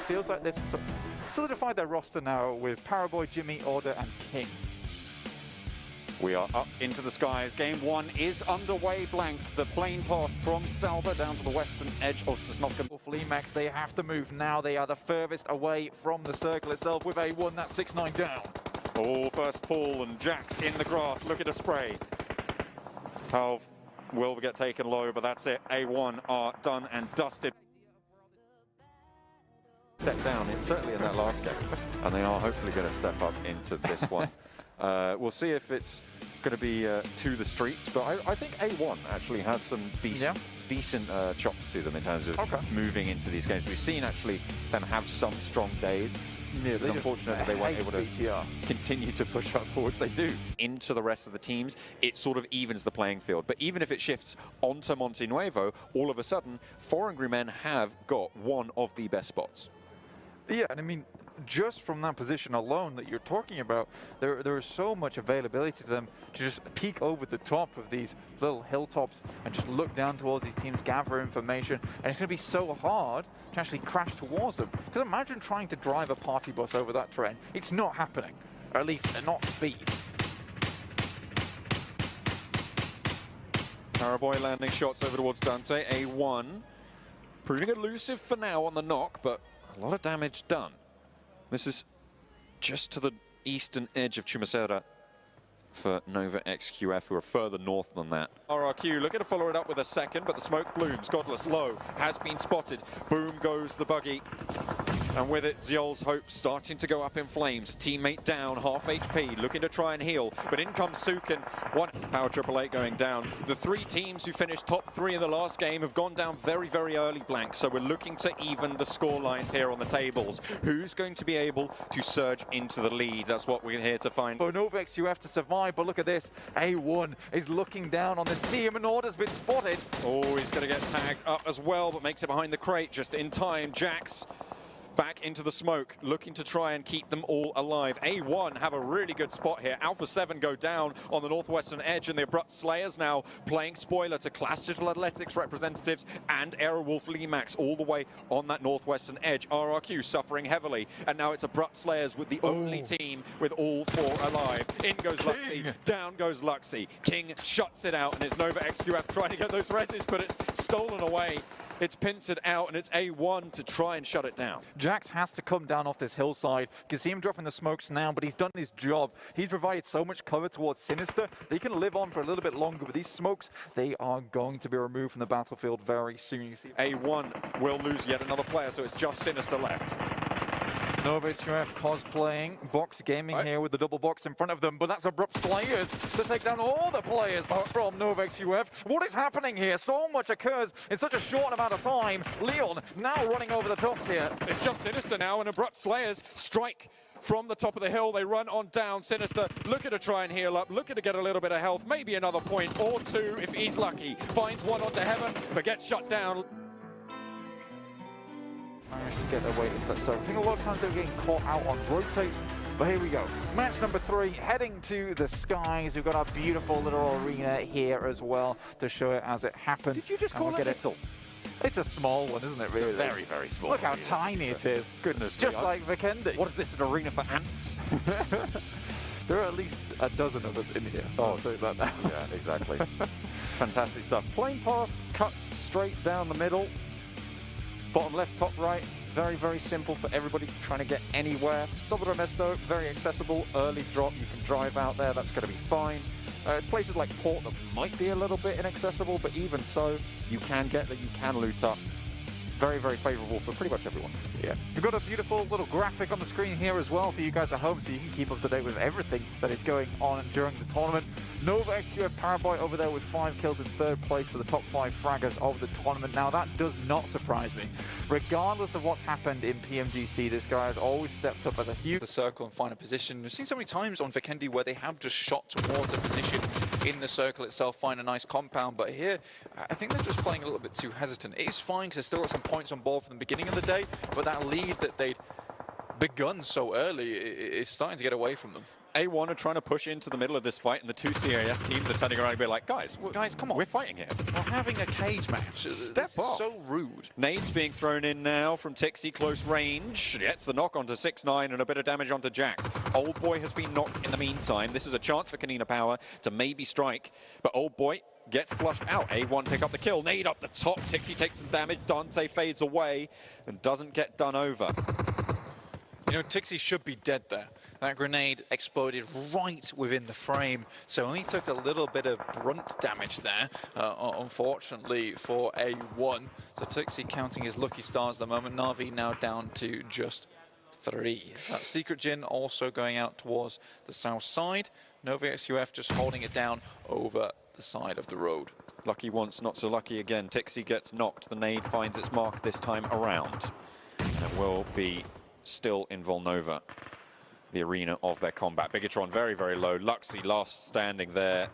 feels like they've solidified their roster now with Paraboy, Jimmy, Order, and King. We are up into the skies. Game 1 is underway. Blank, the plane path from Stalba down to the western edge of Sosnovka. For Emacs, they have to move now. They are the furthest away from the circle itself with A1. That's 6-9 down. Oh, first pull, and Jax in the grass. Look at the spray. Halv will get taken low, but that's it. A1 are done and dusted. Step down, certainly in that last game, and they are hopefully going to step up into this one. We'll see if it's going to be to the streets, but I think A1 actually has some decent chops to them in terms of moving into these games. We've seen actually them have some strong days. Yeah, it's unfortunate that they weren't able to continue to push up forwards. They do. Into the rest of the teams, it sort of evens the playing field. But even if it shifts onto Monte Nuevo, all of a sudden, Foreign Men have got one of the best spots. Yeah, and I mean, just from that position alone that you're talking about, there is so much availability to them to just peek over the top of these little hilltops and just look down towards these teams, gather information, and it's going to be so hard to actually crash towards them. Because imagine trying to drive a party bus over that terrain. It's not happening, or at least not speed. Paraboy landing shots over towards Dante. A1 proving elusive for now on the knock, but a lot of damage done. This is just to the eastern edge of Chumacera for Nova XQF, who are further north than that. RRQ looking to follow it up with a second, but the smoke blooms. Godless low has been spotted. Boom goes the buggy. And with it, Ziol's hopes starting to go up in flames. Teammate down, half HP, looking to try and heal. But in comes Sukin. One power 888 going down. The three teams who finished top 3 in the last game have gone down very, very early, Blank. So we're looking to even the score lines here on the tables. Who's going to be able to surge into the lead? That's what we're here to find. For Novex, you have to survive, but look at this. A1 is looking down on this team, and Order's been spotted. Oh, he's going to get tagged up as well, but makes it behind the crate just in time. Jax back into the smoke, looking to try and keep them all alive. A1 have a really good spot here. Alpha 7 go down on the northwestern edge, and the Abrupt Slayers now playing spoiler to Clash Digital Athletics representatives and Aerowolf Limax all the way on that northwestern edge. RRQ suffering heavily, and now it's Abrupt Slayers with the only team with all 4 alive. In goes Luxy, down goes Luxy. King shuts it out, and it's Nova XQF trying to get those reses, but it's stolen away. It's pincered out, and it's A1 to try and shut it down. Jax has to come down off this hillside. You can see him dropping the smokes now, but he's done his job. He's provided so much cover towards Sinister that he can live on for a little bit longer. But these smokes, they are going to be removed from the battlefield very soon. You see A1 will lose yet another player, so it's just Sinister left. Nova XQF cosplaying, Box Gaming here with the double box in front of them, but that's Abrupt Slayers to take down all the players from Nova XQF. What is happening here? So much occurs in such a short amount of time. Leon now running over the tops here. It's just Sinister now, and Abrupt Slayers strike from the top of the hill. They run on down. Sinister looking to try and heal up, looking to get a little bit of health, maybe another point or 2 if he's lucky. Finds one onto Heaven, but gets shut down. Managed to get their way into that circle. I think a lot of times they're getting caught out on rotates, but here we go. Match number 3, heading to the skies. We've got our beautiful little arena here as well to show it as it happens. Did you just call it little? It's a small one, isn't it, really? It's very, very small. Look how tiny it is. Goodness just me. like Vikendi. What is this, an arena for ants? There are at least a dozen of us in here. I'll say that now. Yeah, exactly. Fantastic stuff. Plane path cuts straight down the middle. Bottom left, top right, very, very simple for everybody trying to get anywhere. Dobro Mesto, very accessible, early drop, you can drive out there, that's going to be fine. Places like Port that might be a little bit inaccessible, but even so, you can get that, you can loot up. Very, very favourable for pretty much everyone. Yeah. We've got a beautiful little graphic on the screen here as well for you guys at home, so you can keep up to date with everything that is going on during the tournament. Nova XQF Paraboy over there with 5 kills in 3rd place for the top 5 fraggers of the tournament. Now that does not surprise me. Regardless of what's happened in PMGC, this guy has always stepped up as a huge... the circle and find a position. We've seen so many times on Vikendi where they have just shot towards a position in the circle itself, find a nice compound, but here I think they're just playing a little bit too hesitant. It is fine because they've still got some points on board from the beginning of the day, but that lead that they'd begun so early is starting to get away from them. A1 are trying to push into the middle of this fight, and the two CAS teams are turning around and be like, guys, come on. We're fighting here. We're having a cage match. Step This is off. so rude. Nades being thrown in now from Tixi, close range. Gets the knock onto 6ix9ine and a bit of damage onto Jax. Old Boy has been knocked in the meantime. This is a chance for Kanina Power to maybe strike, but Old Boy gets flushed out. A1 pick up the kill. Nade up the top. Tixi takes some damage. Dante fades away and doesn't get done over. You know, Tixi should be dead there. That grenade exploded right within the frame, so only took a little bit of brunt damage there, unfortunately, for A1. So Tixi counting his lucky stars at the moment. Na'Vi now down to just 3. That Secret Jin also going out towards the south side. NovaXUF just holding it down over the side of the road. Lucky once, not so lucky again. Tixi gets knocked. The nade finds its mark this time around. And it will be still in Volnova, the arena of their combat. Bigatron very, very low. Luxy last standing there.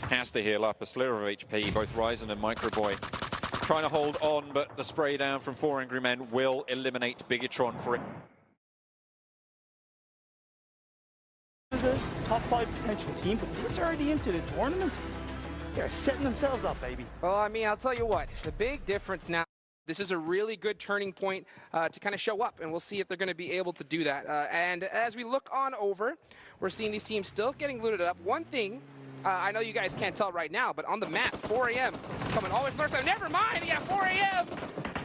Has to heal up a sliver of HP. Both Ryzen and Microboy trying to hold on, but the spray down from 4 Angry Men will eliminate Bigatron for it. As a top 5 potential team, but this already into the tournament. They're setting themselves up, baby. Well, I mean, I'll tell you what, the big difference now, this is a really good turning point to kind of show up, and we'll see if they're going to be able to do that. And as we look on over, we're seeing these teams still getting looted up. One thing, I know you guys can't tell right now, but on the map, 4 AM coming always first time. Never mind, yeah, 4 AM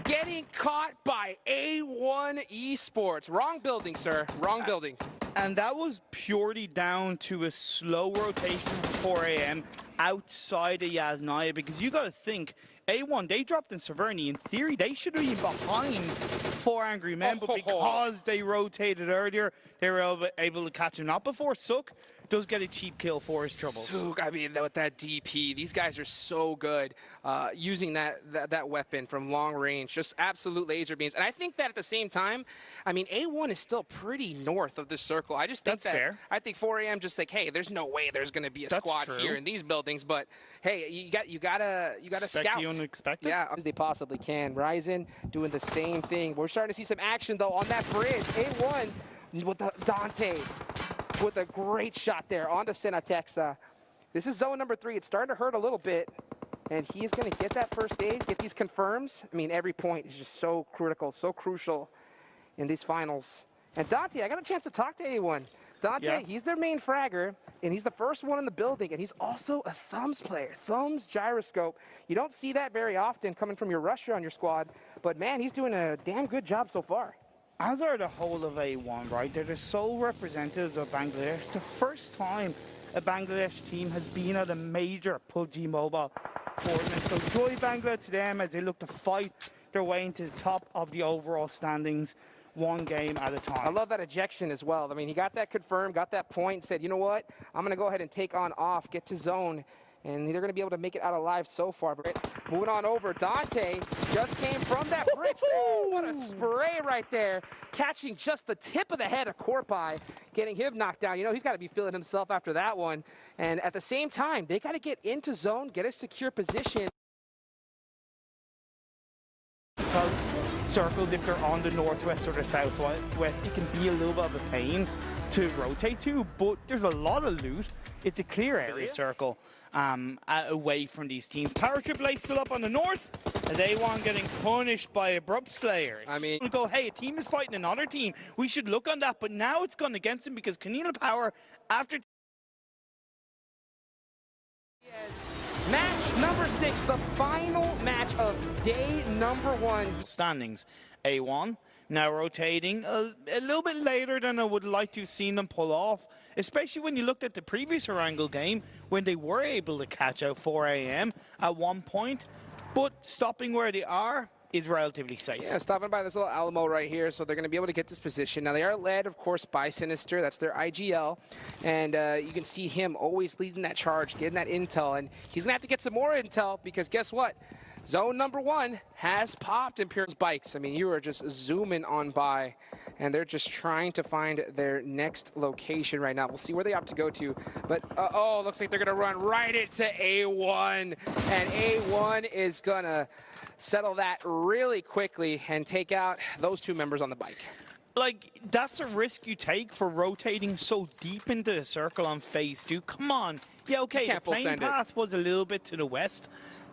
getting caught by A1ESPORTS. Wrong building, sir, wrong building. And that was purely down to a slow rotation from 4 AM outside of Yasnaya, because you got to think, A1, they dropped in Severny. In theory, they should have been behind 4 Angry Men, but because they rotated earlier, they were able to catch him. Not before Suk does get a cheap kill for his troubles. Suk, I mean, with that DP, these guys are so good using that weapon from long range, just absolute laser beams. And I think that at the same time, I mean, A1 is still pretty north of this circle. I just think that's fair. I think 4 AM just like, hey, there's no way there's going to be a squad here in these buildings, but hey, you gotta scout. The unexpected. Yeah, as they possibly can. Ryzen doing the same thing. We're starting to see some action though on that bridge. A1 with the Dante with a great shot there onto Senatexa. This is zone number 3. It's starting to hurt a little bit, and he's going to get that first aid, get these confirms. I mean, every point is just so critical, so crucial in these finals. And Dante, I got a chance to talk to A1. Dante, he's their main fragger, and he's the first one in the building, and he's also a thumbs player. Thumbs gyroscope. You don't see that very often coming from your rusher on your squad, but man, he's doing a damn good job so far. As are the whole of A1, right? They're the sole representatives of Bangladesh. The first time a Bangladesh team has been at a major PUBG Mobile tournament. So joy Bangla to them as they look to fight their way into the top of the overall standings, one game at a time. I love that ejection as well. I mean, he got that confirmed, got that point, said, you know what? I'm going to go ahead and take on off, get to zone. And they're going to be able to make it out alive so far. But moving on over, Dante just came from that bridge. Ooh, what a spray right there. Catching just the tip of the head of Corpai, getting him knocked down. You know, he's got to be feeling himself after that one. And at the same time, they got to get into zone, get a secure position. Circles, if they're on the northwest or the southwest, it can be a little bit of a pain to rotate to, but there's a lot of loot. It's a clear area circle away from these teams. Power Triple H still up on the north as A1 getting punished by Abrupt Slayers. I mean, we go, hey, a team is fighting another team. We should look on that, but now it's gone against him because Kanina Power, after match number 6, the final match of day number 1. standings, A1 now rotating a little bit later than I would like to have seen them pull off, especially when you looked at the previous Erangel game when they were able to catch out 4 AM at one point, but stopping where they are is relatively safe. Yeah, stopping by this little Alamo right here, so they're going to be able to get this position. Now, they are led, of course, by Sinister. That's their IGL, and you can see him always leading that charge, getting that intel, and he's going to have to get some more intel because guess what? Zone number 1 has popped Imperial's bikes. I mean, you are just zooming on by, and they're just trying to find their next location right now. We'll see where they opt to go to, but oh, looks like they're going to run right into A1, and A1 is going to settle that really quickly and take out those 2 members on the bike. like, that's a risk you take for rotating so deep into the circle on phase 2. Come on. Yeah, okay, the plane path was a little bit to the west,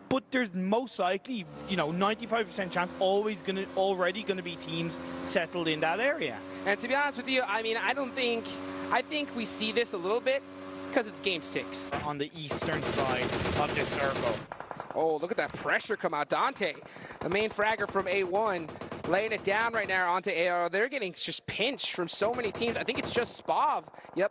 but there's most likely, you know, 95% chance already gonna be teams settled in that area. And to be honest with you, I mean, I think we see this a little bit because it's game 6. On the eastern side of the circle. Oh, look at that pressure come out. Dante, the main fragger from A1, laying it down right now onto AR. They're getting just pinched from so many teams. I think it's just Spav,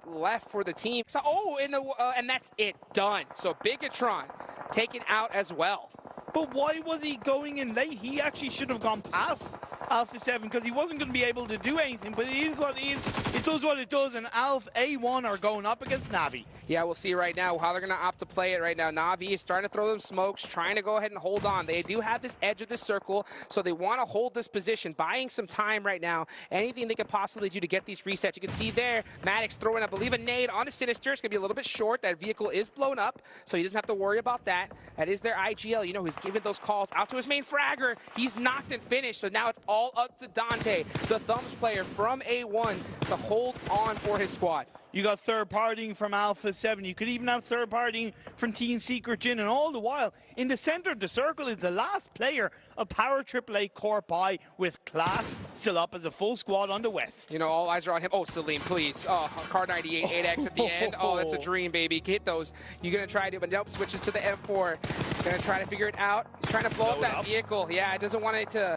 left for the team. So, and that's it, done. So Bigatron taken out as well. But why was he going in late? He actually should have gone past Alpha 7 because he wasn't going to be able to do anything. But it is what it is. It does what it does. And Alpha A1 are going up against Navi. Yeah, we'll see right now how they're going to opt to play it right now. Navi is starting to throw them smokes, trying to go ahead and hold on. They do have this edge of the circle, so they want to hold this position, buying some time right now. Anything they could possibly do to get these resets. You can see there, Maddox throwing, I believe, a nade on a Sinister. It's going to be a little bit short. That vehicle is blown up, so he doesn't have to worry about that. That is their IGL. You know, he's giving those calls out to his main fragger. He's knocked and finished, so now it's all up to Dante, the thumbs player from A1, to hold on for his squad. You got third partying from Alpha 7. You could even have third partying from Team Secret Jin. And all the while, in the center of the circle is the last player of Power AAA Corp I with Class still up as a full squad on the west. You know, all eyes are on him. Oh, Salim, please. Oh, Car 98, 8X at the end. Oh, that's a dream, baby. Hit those. You're going to try to, but nope, switches to the M4. Going to try to figure it out. He's trying to blow up that vehicle. Yeah, it doesn't want it to...